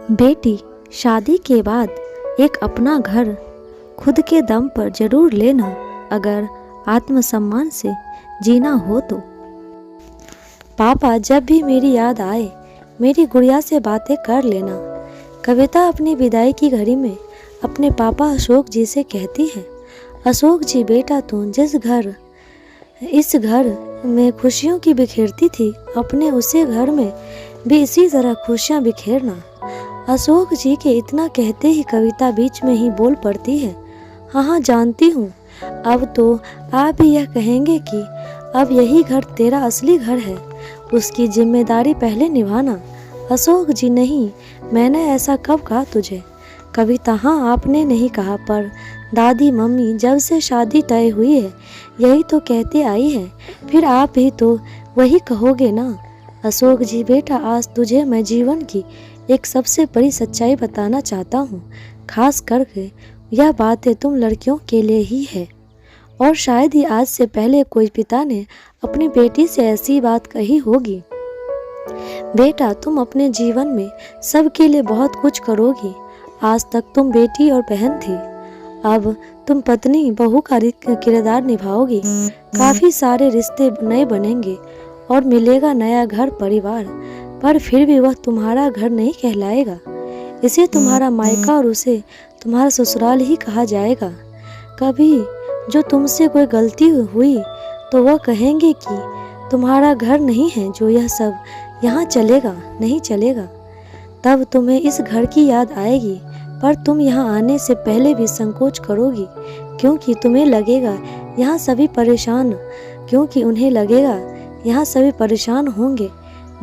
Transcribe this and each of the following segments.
बेटी, शादी के बाद एक अपना घर खुद के दम पर जरूर लेना, अगर आत्मसम्मान से जीना हो तो। पापा जब भी मेरी याद आए मेरी गुड़िया से बातें कर लेना। कविता अपनी विदाई की घड़ी में अपने पापा अशोक जी से कहती है, अशोक जी बेटा, तू जिस घर इस घर में खुशियों की बिखेरती थी, अपने उसी घर में भी इसी तरह खुशियाँ बिखेरना। अशोक जी के इतना कहते ही कविता बीच में ही बोल पड़ती है, हाँ जानती हूँ, अब तो आप भी यह कहेंगे कि अब यही घर तेरा असली घर है, उसकी जिम्मेदारी पहले निभाना। अशोक जी नहीं, मैंने ऐसा कब कहा तुझे? कविता, हाँ आपने नहीं कहा, पर दादी मम्मी जब से शादी तय हुई है यही तो कहते आई है, फिर आप भी तो वही कहोगे ना। अशोक जी बेटा, आज तुझे मैं जीवन की एक सबसे बड़ी सच्चाई बताना चाहता हूँ, खास करके यह बातें तुम लड़कियों के लिए ही है, और शायद ही आज से पहले कोई पिता ने अपनी बेटी से ऐसी बात कही होगी। बेटा, तुम अपने जीवन में सबके लिए बहुत कुछ करोगी। आज तक तुम बेटी और बहन थी, अब तुम पत्नी बहू का किरदार निभाओगी। काफी सारे रिश्ते नए बनेंगे और मिलेगा नया घर परिवार, पर फिर भी वह तुम्हारा घर नहीं कहलाएगा। इसे तुम्हारा मायका और उसे तुम्हारा ससुराल ही कहा जाएगा। कभी जो तुमसे कोई गलती हुई तो वह कहेंगे कि तुम्हारा घर नहीं है, जो यह सब यहाँ चलेगा नहीं चलेगा। तब तुम्हें इस घर की याद आएगी, पर तुम यहाँ आने से पहले भी संकोच करोगी, क्योंकि तुम्हें लगेगा यहाँ सभी परेशान क्योंकि उन्हें लगेगा यहाँ सभी परेशान होंगे।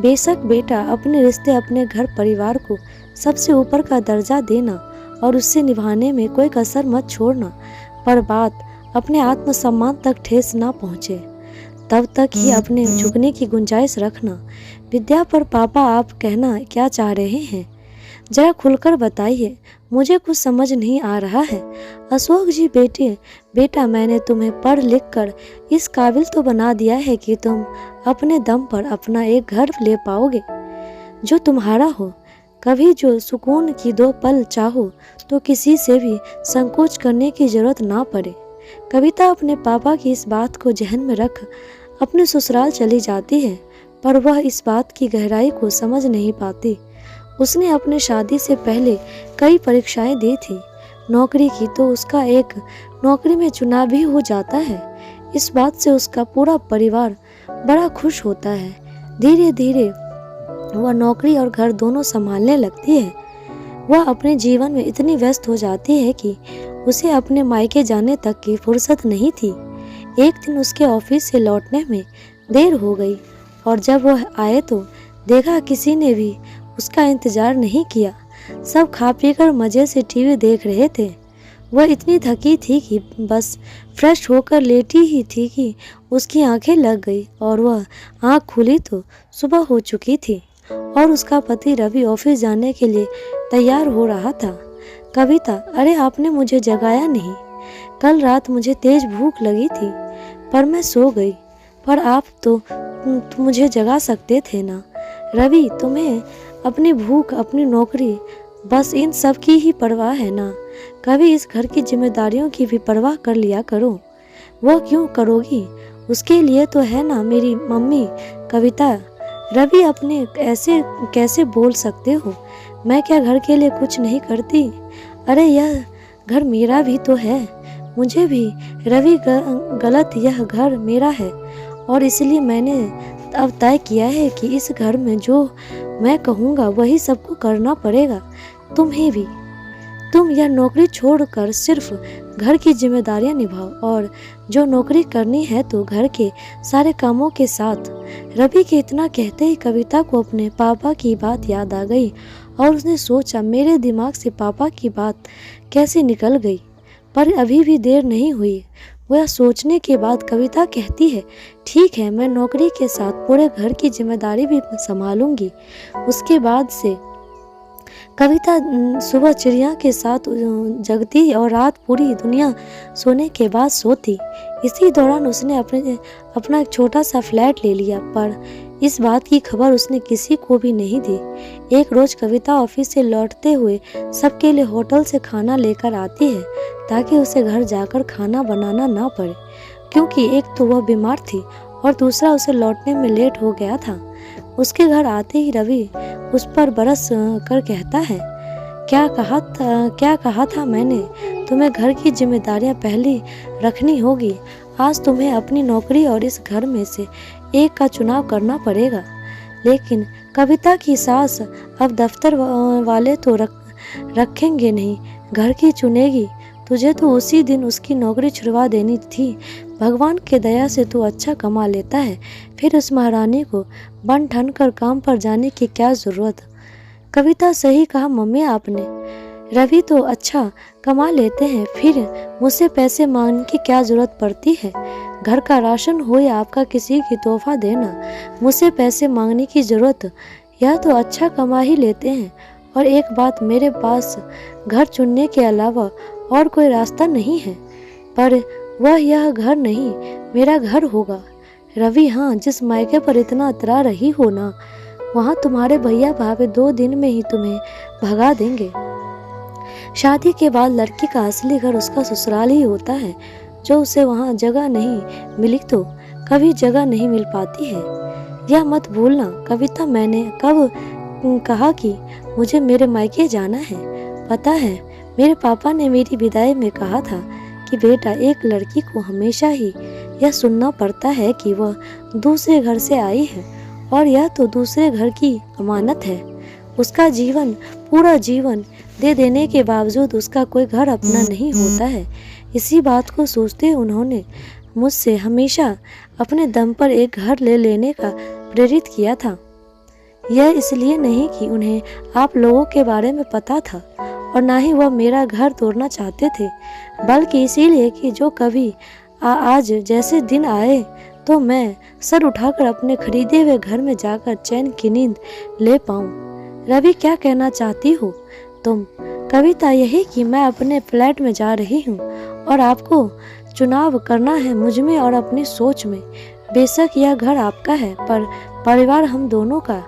बेशक बेटा, अपने रिश्ते अपने घर परिवार को सबसे ऊपर का दर्जा देना और उससे निभाने में कोई कसर मत छोड़ना, पर बात अपने आत्मसम्मान तक ठेस ना पहुँचे तब तक ही अपने झुकने की गुंजाइश रखना। विद्या, पर पापा आप कहना क्या चाह रहे हैं? जरा खुलकर बताइए, मुझे कुछ समझ नहीं आ रहा है। अशोक जी बेटा, मैंने तुम्हें पढ़ लिख कर इस काबिल तो बना दिया है कि तुम अपने दम पर अपना एक घर ले पाओगे जो तुम्हारा हो। कभी जो सुकून की 2 पल चाहो तो किसी से भी संकोच करने की जरूरत ना पड़े। कविता अपने पापा की इस बात को जहन में रख अपने ससुराल चली जाती है, पर वह इस बात की गहराई को समझ नहीं पाती। उसने अपने शादी से पहले कई परीक्षाएं दी थी, नौकरी की तो उसका एक नौकरी में चुनाव भी हो जाता है। इस बात से उसका पूरा परिवार बड़ा खुश होता है। धीरे धीरे वह नौकरी और घर दोनों संभालने लगती है। वह अपने जीवन में इतनी व्यस्त हो जाती है कि उसे अपने मायके जाने तक की फुर्सत नहीं थी। एक दिन उसके ऑफिस से लौटने में देर हो गई, और जब वह आए तो देखा किसी ने भी उसका इंतजार नहीं किया। सब खा पीकर मज़े से टीवी देख रहे थे। वह इतनी थकी थी कि बस फ्रेश होकर लेटी ही थी कि उसकी आंखें लग गई, और वह आंख खुली तो सुबह हो चुकी थी और उसका पति रवि ऑफिस जाने के लिए तैयार हो रहा था। कविता, अरे आपने मुझे जगाया नहीं। कल रात मुझे तेज भूख लगी थी पर मैं सो गई, पर आप तो मुझे जगा सकते थे ना। रवि, तुम्हें अपनी भूख, अपनी नौकरी, बस इन सब की ही परवाह है ना। कभी इस घर की जिम्मेदारियों की भी परवाह कर लिया करो। वो क्यों करोगी? उसके लिए तो है ना मेरी मम्मी। कविता, रवि, अपने ऐसे कैसे बोल सकते हो? मैं क्या घर के लिए कुछ नहीं करती? अरे यह घर मेरा भी तो है, मुझे भी रवि गलत, यह घर मेरा है और इसलिए मैंने अब तय किया है कि इस घर में जो मैं कहूँगा वही सबको करना पड़ेगा, तुम्हें भी। तुम यह नौकरी छोड़कर सिर्फ घर की जिम्मेदारियां निभाओ, और जो नौकरी करनी है तो घर के सारे कामों के साथ। रवि के इतना कहते ही कविता को अपने पापा की बात याद आ गई और उसने सोचा, मेरे दिमाग से पापा की बात कैसे निकल गई। पर अभी भी देर नहीं हुई। वह सोचने के बाद कविता कहती है, ठीक है, मैं नौकरी के साथ पूरे घर की जिम्मेदारी भी संभालूंगी। उसके बाद से कविता सुबह चिड़िया के साथ जगती और रात पूरी दुनिया सोने के बाद सोती। इसी दौरान उसने अपना एक छोटा सा फ्लैट ले लिया, पर इस बात की खबर उसने किसी को भी नहीं दी। एक रोज कविता ऑफिस से लौटते हुए सबके लिए होटल से खाना लेकर आती है ताकि उसे घर जाकर खाना बनाना ना पड़े, क्योंकि एक तो वह बीमार थी और दूसरा उसे लौटने में लेट हो गया था। उसके घर आते ही रवि उस पर बरस कर कहता है, क्या कहा था मैंने, तुम्हें घर की जिम्मेदारियां पहले रखनी होगी। आज तुम्हें अपनी नौकरी और इस घर में से एक का चुनाव करना पड़ेगा। लेकिन कविता की सास अब दफ्तर वाले तो रखेंगे नहीं, घर की चुनेगी। तुझे तो उसी दिन उसकी नौकरी छुड़वा देनी थी। भगवान के दया से तू अच्छा कमा लेता है, फिर उस महारानी को बन ठन कर काम पर जाने की क्या जरूरत। कविता सही कहा मम्मी आपने, रवि तो अच्छा कमा लेते हैं, फिर मुझसे पैसे मांगने की क्या जरूरत पड़ती है। घर का राशन हो या आपका किसी की तोहफा देना, मुझसे पैसे मांगने की जरूरत, यह तो अच्छा कमा ही लेते हैं। और एक बात, मेरे पास घर चुनने के अलावा और कोई रास्ता नहीं है, पर वह यह घर नहीं मेरा घर होगा। रवि, हाँ, जिस मायके पर इतना अतरा रही हो ना, वहाँ तुम्हारे भैया भाभी 2 दिन में ही तुम्हें भगा देंगे। शादी के बाद लड़की का असली घर उसका ससुराल ही होता है। जो उसे वहाँ जगह नहीं मिली तो कभी जगह नहीं मिल पाती है, यह मत भूलना। कविता, मैंने कब कहा कि मुझे मेरे मायके जाना है? पता है, मेरे पापा ने मेरी विदाई में कहा था कि बेटा, एक लड़की को हमेशा ही यह सुनना पड़ता है कि वह दूसरे घर से आई है, और यह तो दूसरे घर की अमानत है। उसका जीवन, पूरा जीवन दे देने के बावजूद उसका कोई घर अपना नहीं होता है। इसी बात को सोचते उन्होंने मुझसे हमेशा अपने दम पर एक घर ले लेने का प्रेरित किया था। यह इसलिए नहीं कि उन्हें आप लोगों के बारे में पता था, और ना ही वह मेरा घर तोड़ना चाहते थे, बल्कि इसीलिए कि जो कभी आज जैसे दिन आए तो मैं सर उठाकर अपने खरीदे हुए घर में जाकर चैन की नींद ले पाऊं। रवि, क्या कहना चाहती हो तुम? कविता, यही कि मैं अपने फ्लैट में जा रही हूँ और आपको चुनाव करना है मुझ में और अपनी सोच में। बेशक यह घर आपका है, पर परिवार हम दोनों का।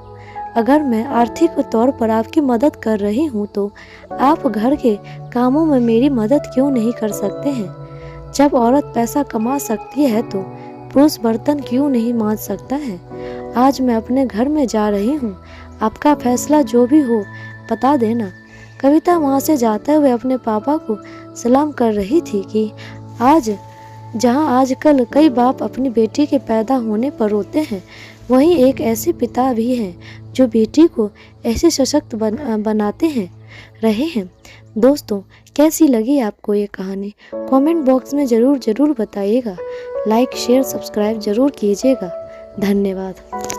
अगर मैं आर्थिक तौर पर आपकी मदद कर रही हूँ तो आप घर के कामों में मेरी मदद क्यों नहीं कर सकते हैं? जब औरत पैसा कमा सकती है तो पुरुष बर्तन क्यों नहीं मांज सकता है? आज मैं अपने घर में जा रही हूँ, आपका फैसला जो भी हो बता देना। कविता वहाँ से जाते हुए अपने पापा को सलाम कर रही थी कि जहाँ आजकल कई बाप अपनी बेटी के पैदा होने पर रोते हैं, वहीं एक ऐसे पिता भी हैं जो बेटी को ऐसे सशक्त बनाते रहे हैं। दोस्तों, कैसी लगी आपको ये कहानी? कमेंट बॉक्स में ज़रूर बताइएगा। लाइक, शेयर, सब्सक्राइब ज़रूर कीजिएगा। धन्यवाद।